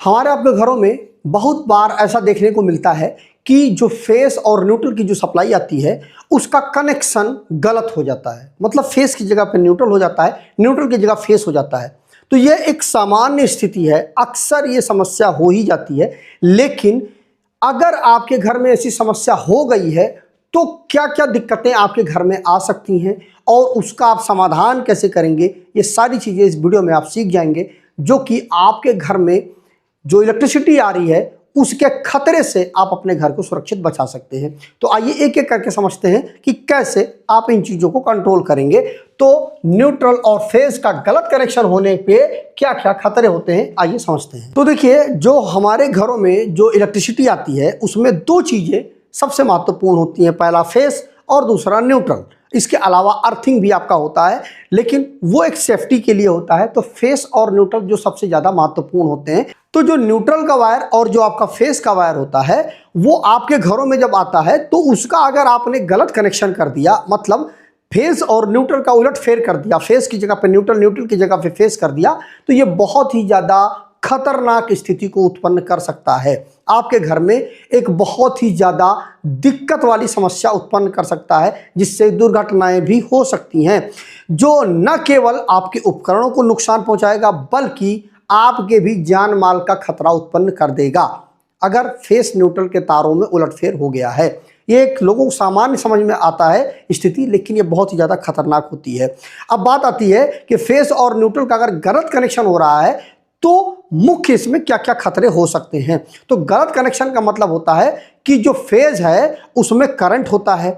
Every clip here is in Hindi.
हमारे आपके घरों में बहुत बार ऐसा देखने को मिलता है कि जो फेस और न्यूट्रल की जो सप्लाई आती है उसका कनेक्शन गलत हो जाता है। मतलब फेस की जगह पे न्यूट्रल हो जाता है, न्यूट्रल की जगह फेस हो जाता है। तो यह एक सामान्य स्थिति है, अक्सर ये समस्या हो ही जाती है। लेकिन अगर आपके घर में ऐसी समस्या हो गई है तो क्या क्या दिक्कतें आपके घर में आ सकती हैं और उसका आप समाधान कैसे करेंगे, ये सारी चीज़ें इस वीडियो में आप सीख जाएंगे, जो कि आपके घर में जो इलेक्ट्रिसिटी आ रही है उसके खतरे से आप अपने घर को सुरक्षित बचा सकते हैं। तो आइए एक एक करके समझते हैं कि कैसे आप इन चीज़ों को कंट्रोल करेंगे। तो न्यूट्रल और फेस का गलत कनेक्शन होने पे क्या क्या खतरे होते हैं, आइए समझते हैं। तो देखिए, जो हमारे घरों में जो इलेक्ट्रिसिटी आती है उसमें दो चीज़ें सबसे महत्वपूर्ण होती हैं, पहला फेस और दूसरा न्यूट्रल। इसके अलावा अर्थिंग भी आपका होता है, लेकिन वो एक सेफ्टी के लिए होता है। तो फेस और न्यूट्रल जो सबसे ज़्यादा महत्वपूर्ण होते हैं। तो जो न्यूट्रल का वायर और जो आपका फेस का वायर होता है वो आपके घरों में जब आता है तो उसका अगर आपने गलत कनेक्शन कर दिया, मतलब फेस और न्यूट्रल का उलट फेर कर दिया, फेस की जगह पे न्यूट्रल, न्यूट्रल की जगह पे फेस कर दिया, तो ये बहुत ही ज़्यादा खतरनाक स्थिति को उत्पन्न कर सकता है। आपके घर में एक बहुत ही ज़्यादा दिक्कत वाली समस्या उत्पन्न कर सकता है, जिससे दुर्घटनाएं भी हो सकती हैं, जो न केवल आपके उपकरणों को नुकसान पहुंचाएगा बल्कि आपके भी जान माल का खतरा उत्पन्न कर देगा अगर फेस न्यूट्रल के तारों में उलटफेर हो गया है। ये एक लोगों को सामान्य समझ में आता है स्थिति, लेकिन ये बहुत ही ज़्यादा खतरनाक होती है। अब बात आती है कि फेस और न्यूट्रल का अगर गलत कनेक्शन हो रहा है तो मुख्य इसमें क्या क्या खतरे हो सकते हैं। तो गलत कनेक्शन का मतलब होता है कि जो फेज है उसमें करंट होता है।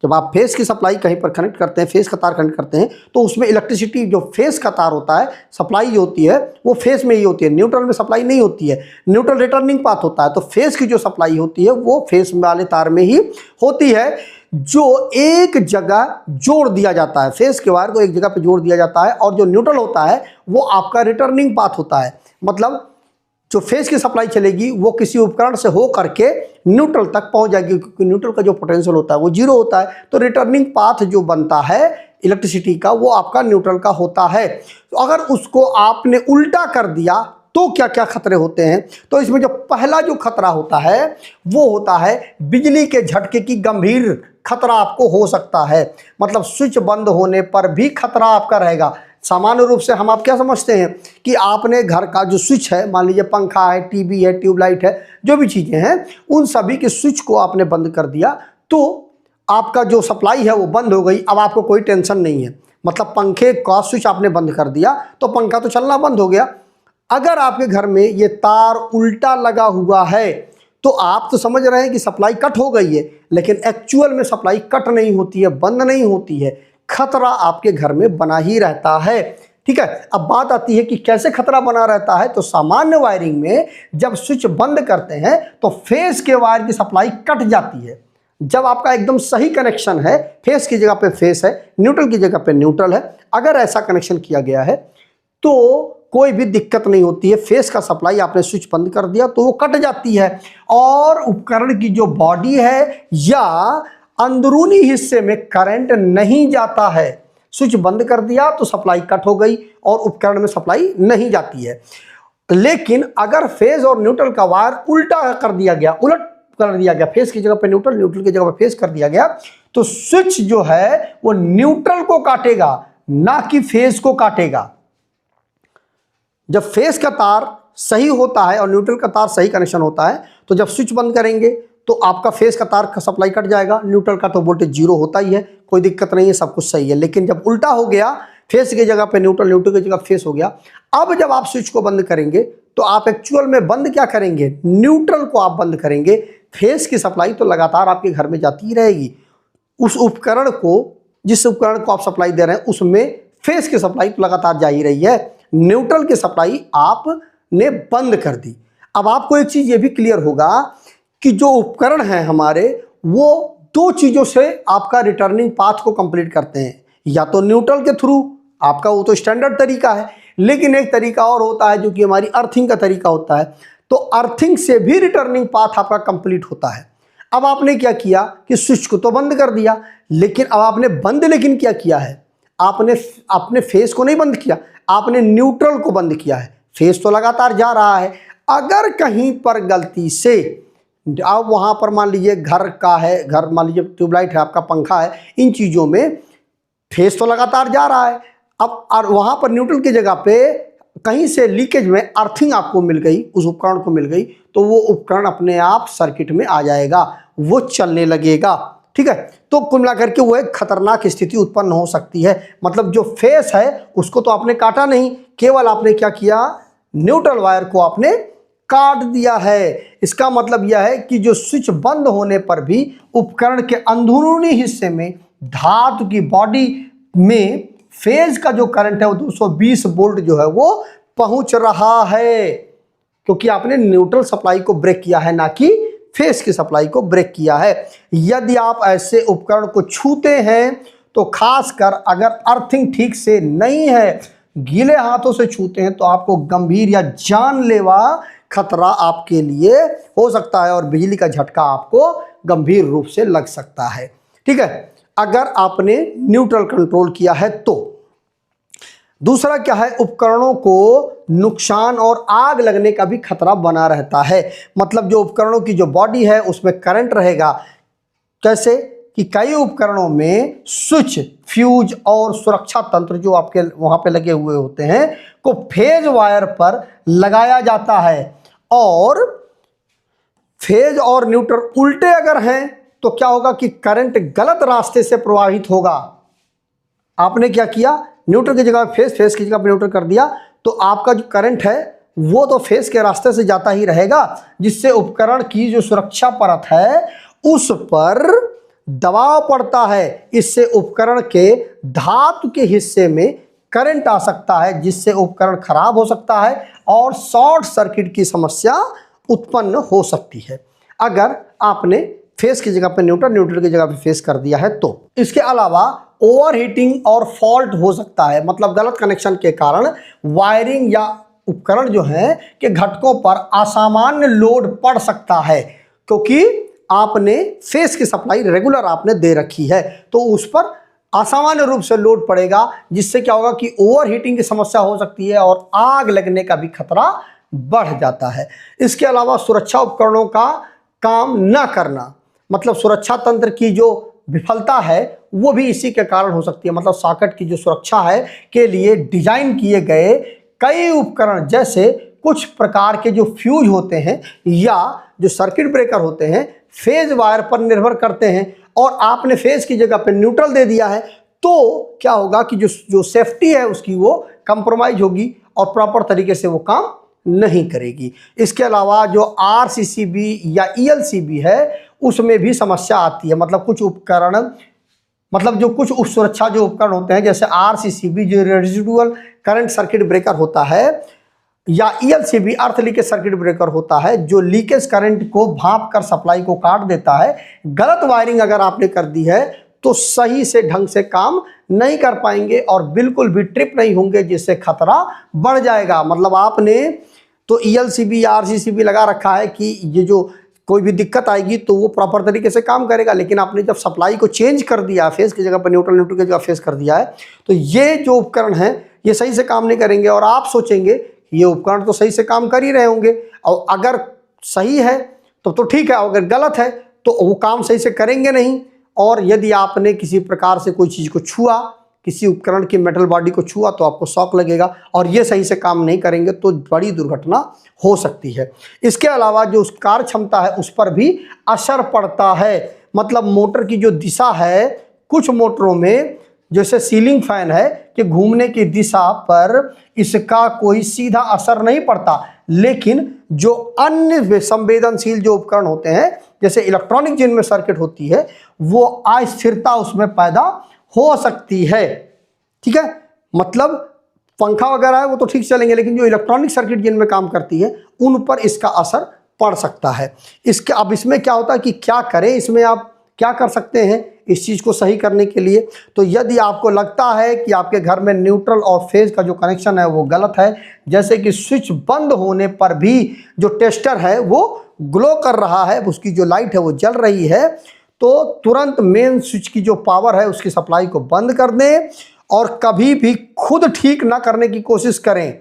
जब आप फेस की सप्लाई कहीं पर कनेक्ट करते हैं, फेस का तार कनेक्ट करते हैं, तो उसमें इलेक्ट्रिसिटी जो फेस का तार होता है, सप्लाई जो होती है वो फेस में ही होती है, न्यूट्रल में सप्लाई नहीं होती है। न्यूट्रल रिटर्निंग पाथ होता है, तो फेस की जो सप्लाई होती है वो फेस वाले तार में ही होती है, जो एक जगह जोड़ दिया जाता है। फेस के वायर को एक जगह पे जोड़ दिया जाता है और जो न्यूट्रल होता है वो आपका रिटर्निंग पाथ होता है। मतलब जो फेस की सप्लाई चलेगी वो किसी उपकरण से हो करके न्यूट्रल तक पहुंच जाएगी, क्योंकि न्यूट्रल का जो पोटेंशियल होता है वो जीरो होता है। तो रिटर्निंग पाथ जो बनता है इलेक्ट्रिसिटी का वो आपका न्यूट्रल का होता है। तो अगर उसको आपने उल्टा कर दिया तो क्या क्या खतरे होते हैं। तो इसमें जो पहला जो खतरा होता है वो होता है बिजली के झटके की गंभीर खतरा आपको हो सकता है। मतलब स्विच बंद होने पर भी खतरा आपका रहेगा। सामान्य रूप से हम आप क्या समझते हैं कि आपने घर का जो स्विच है, मान लीजिए पंखा है, टीवी है, ट्यूबलाइट है, जो भी चीज़ें हैं, उन सभी के स्विच को आपने बंद कर दिया तो आपका जो सप्लाई है वो बंद हो गई। अब आपको कोई टेंशन नहीं है। मतलब पंखे का स्विच आपने बंद कर दिया तो पंखा तो चलना बंद हो गया। अगर आपके घर में ये तार उल्टा लगा हुआ है तो आप तो समझ रहे हैं कि सप्लाई कट हो गई है, लेकिन एक्चुअल में सप्लाई कट नहीं होती है, बंद नहीं होती है। खतरा आपके घर में बना ही रहता है। ठीक है, अब बात आती है कि कैसे खतरा बना रहता है। तो सामान्य वायरिंग में जब स्विच बंद करते हैं तो फेस के वायर की सप्लाई कट जाती है। जब आपका एकदम सही कनेक्शन है, फेस की जगह पे फेस है, न्यूट्रल की जगह पे न्यूट्रल है, अगर ऐसा कनेक्शन किया गया है तो कोई भी दिक्कत नहीं होती है। फेस का सप्लाई आपने स्विच बंद कर दिया तो वो कट जाती है और उपकरण की जो बॉडी है या अंदरूनी हिस्से में करंट नहीं जाता है। स्विच बंद कर दिया तो सप्लाई कट हो गई और उपकरण में सप्लाई नहीं जाती है। लेकिन अगर फेस और न्यूट्रल का वायर उल्टा कर दिया गया, उलट कर दिया गया, फेस की जगह पे न्यूट्रल, न्यूट्रल की जगह पे फेस कर दिया गया, तो स्विच जो है वो न्यूट्रल को काटेगा, ना कि फेस को काटेगा। जब फेस का तार सही होता है और न्यूट्रल का तार सही कनेक्शन होता है तो जब स्विच बंद करेंगे तो आपका फेस का तार का सप्लाई कट जाएगा, न्यूट्रल का तो वोल्टेज जीरो होता ही है, कोई दिक्कत नहीं है, सब कुछ सही है। लेकिन जब उल्टा हो गया, फेस की जगह पे न्यूट्रल, न्यूट्रल की जगह फेस हो गया, अब जब आप स्विच को बंद करेंगे तो आप एक्चुअल में बंद क्या करेंगे, न्यूट्रल को आप बंद करेंगे। फेस की सप्लाई तो लगातार आपके घर में जाती ही रहेगी। उस उपकरण को, जिस उपकरण को आप सप्लाई दे रहे हैं उसमें फेस की सप्लाई तो लगातार जा ही रही है, न्यूट्रल की सप्लाई आपने बंद कर दी। अब आपको एक चीज ये भी क्लियर होगा कि जो उपकरण हैं हमारे वो दो चीजों से आपका रिटर्निंग पाथ को कंप्लीट करते हैं, या तो न्यूट्रल के थ्रू, आपका वो तो स्टैंडर्ड तरीका है, लेकिन एक तरीका और होता है जो कि हमारी अर्थिंग का तरीका होता है। तो अर्थिंग से भी रिटर्निंग पाथ आपका कंप्लीट होता है। अब आपने क्या किया कि स्विच को तो बंद कर दिया, लेकिन अब आपने बंद लेकिन क्या किया है, आपने अपने फेस को नहीं बंद किया, आपने न्यूट्रल को बंद किया है। फेस तो लगातार जा रहा है, अगर कहीं पर गलती से आप वहाँ पर मान लीजिए घर का है, घर मान लीजिए ट्यूबलाइट है, आपका पंखा है, इन चीज़ों में फेस तो लगातार जा रहा है, अब और वहाँ पर न्यूट्रल की जगह पे कहीं से लीकेज में अर्थिंग आपको मिल गई, उस उपकरण को मिल गई, तो वो उपकरण अपने आप सर्किट में आ जाएगा, वो चलने लगेगा। ठीक है, तो कुल मिलाकर के वो एक खतरनाक स्थिति उत्पन्न हो सकती है। मतलब जो फेस है उसको तो आपने काटा नहीं, केवल आपने क्या किया, न्यूट्रल वायर को आपने काट दिया है। इसका मतलब यह है कि जो स्विच बंद होने पर भी उपकरण के अंदरूनी हिस्से में धातु की बॉडी में फेज का जो करंट है वो 220 वोल्ट जो है वो पहुंच रहा है, क्योंकि आपने न्यूट्रल सप्लाई को ब्रेक किया है, ना कि फेस की सप्लाई को ब्रेक किया है। यदि आप ऐसे उपकरण को छूते हैं तो खासकर अगर अर्थिंग ठीक से नहीं है, गीले हाथों से छूते हैं, तो आपको गंभीर या जानलेवा खतरा आपके लिए हो सकता है और बिजली का झटका आपको गंभीर रूप से लग सकता है। ठीक है, अगर आपने न्यूट्रल कंट्रोल किया है तो। दूसरा क्या है, उपकरणों को नुकसान और आग लगने का भी खतरा बना रहता है। मतलब जो उपकरणों की जो बॉडी है उसमें करंट रहेगा, कैसे कि कई उपकरणों में स्विच, फ्यूज और सुरक्षा तंत्र जो आपके वहां पे लगे हुए होते हैं को फेज वायर पर लगाया जाता है, और फेज और न्यूट्रल उल्टे अगर हैं तो क्या होगा कि करंट गलत रास्ते से प्रवाहित होगा। आपने क्या किया, न्यूट्रल की जगह फेस, फेस की जगह न्यूट्रल कर दिया, तो आपका जो करंट है वो तो फेस के रास्ते से जाता ही रहेगा, जिससे उपकरण की जो सुरक्षा परत है उस पर दबाव पड़ता है। इससे उपकरण के धातु के हिस्से में करंट आ सकता है, जिससे उपकरण खराब हो सकता है और शॉर्ट सर्किट की समस्या उत्पन्न हो सकती है अगर आपने फेस की जगह पे न्यूट्रल, न्यूट्रल की जगह पे फेस कर दिया है तो। इसके अलावा ओवरहीटिंग और फॉल्ट हो सकता है। मतलब गलत कनेक्शन के कारण वायरिंग या उपकरण जो है के घटकों पर असामान्य लोड पड़ सकता है, क्योंकि आपने फेस की सप्लाई रेगुलर आपने दे रखी है, तो उस पर असामान्य रूप से लोड पड़ेगा, जिससे क्या होगा कि ओवरहीटिंग की समस्या हो सकती है और आग लगने का भी खतरा बढ़ जाता है। इसके अलावा सुरक्षा उपकरणों का काम न करना, मतलब सुरक्षा तंत्र की जो विफलता है वो भी इसी के कारण हो सकती है। मतलब सॉकेट की जो सुरक्षा है के लिए डिजाइन किए गए कई उपकरण, जैसे कुछ प्रकार के जो फ्यूज होते हैं या जो सर्किट ब्रेकर होते हैं, फेज वायर पर निर्भर करते हैं, और आपने फेज की जगह पे न्यूट्रल दे दिया है, तो क्या होगा कि जो सेफ्टी है उसकी वो कंप्रोमाइज होगी और प्रॉपर तरीके से वो काम नहीं करेगी। इसके अलावा जो आरसीसीबी या ईएलसीबी है उसमें भी समस्या आती है। मतलब कुछ उपकरण, मतलब जो कुछ सुरक्षा जो उपकरण होते हैं, जैसे आरसीसीबी जो रेजिडुअल करंट सर्किट ब्रेकर होता है, या ईएलसीबी अर्थ लीकेज सर्किट ब्रेकर होता है, जो लीकेज करंट को भांप कर सप्लाई को काट देता है। गलत वायरिंग अगर आपने कर दी है तो सही से ढंग से काम नहीं कर पाएंगे और बिल्कुल भी ट्रिप नहीं होंगे, जिससे खतरा बढ़ जाएगा। मतलब आपने तो ईएलसीबी या आरसीसीबी लगा रखा है कि ये जो कोई भी दिक्कत आएगी तो वो प्रॉपर तरीके से काम करेगा, लेकिन आपने जब सप्लाई को चेंज कर दिया, फेस की जगह पर न्यूट्रल, न्यूट्रल की जगह फेस कर दिया है, तो ये जो उपकरण हैं ये सही से काम नहीं करेंगे और आप सोचेंगे ये उपकरण तो सही से काम कर ही रहे होंगे, और अगर सही है तो ठीक है, अगर गलत है तो वो काम सही से करेंगे नहीं। और यदि आपने किसी प्रकार से कोई चीज़ को छुआ, किसी उपकरण की मेटल बॉडी को छुआ, तो आपको शॉक लगेगा और ये सही से काम नहीं करेंगे तो बड़ी दुर्घटना हो सकती है। इसके अलावा जो उस कार्य क्षमता है उस पर भी असर पड़ता है। मतलब मोटर की जो दिशा है, कुछ मोटरों में जैसे सीलिंग फैन है कि घूमने की दिशा पर इसका कोई सीधा असर नहीं पड़ता, लेकिन जो अन्य संवेदनशील जो उपकरण होते हैं, जैसे इलेक्ट्रॉनिक जिनमें सर्किट होती है, वो अस्थिरता उसमें पैदा हो सकती है। ठीक है, मतलब पंखा वगैरह है वो तो ठीक चलेंगे, लेकिन जो इलेक्ट्रॉनिक सर्किट जिनमें काम करती है उन पर इसका असर पड़ सकता है। अब इसमें क्या होता है कि क्या करें, इसमें आप क्या कर सकते हैं इस चीज़ को सही करने के लिए। तो यदि आपको लगता है कि आपके घर में न्यूट्रल और फेज का जो कनेक्शन है वो गलत है, जैसे कि स्विच बंद होने पर भी जो टेस्टर है वो ग्लो कर रहा है, उसकी जो लाइट है वो जल रही है, तो तुरंत मेन स्विच की जो पावर है उसकी सप्लाई को बंद कर दें और कभी भी खुद ठीक ना करने की कोशिश करें।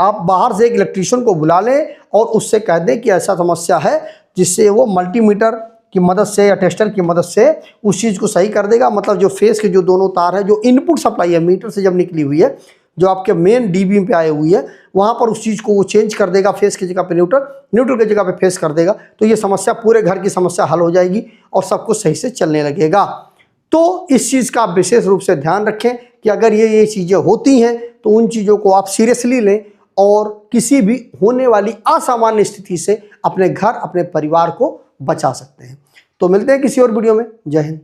आप बाहर से एक इलेक्ट्रीशियन को बुला लें और उससे कह दें कि ऐसा समस्या है, जिससे वो मल्टीमीटर की मदद से या टेस्टर की मदद से उस चीज़ को सही कर देगा। मतलब जो फेस के जो दोनों तार है, जो इनपुट सप्लाई है मीटर से जब निकली हुई है, जो आपके मेन डीबी पे आई हुई है, वहाँ पर उस चीज़ को वो चेंज कर देगा, फेस की जगह पे न्यूट्रल, न्यूट्रल की जगह पे फेस कर देगा। तो ये समस्या, पूरे घर की समस्या हल हो जाएगी और सब कुछ सही से चलने लगेगा। तो इस चीज़ का आप विशेष रूप से ध्यान रखें कि अगर ये चीज़ें होती हैं तो उन चीज़ों को आप सीरियसली लें और किसी भी होने वाली असामान्य स्थिति से अपने घर, अपने परिवार को बचा सकते हैं। तो मिलते हैं किसी और वीडियो में। जय हिंद।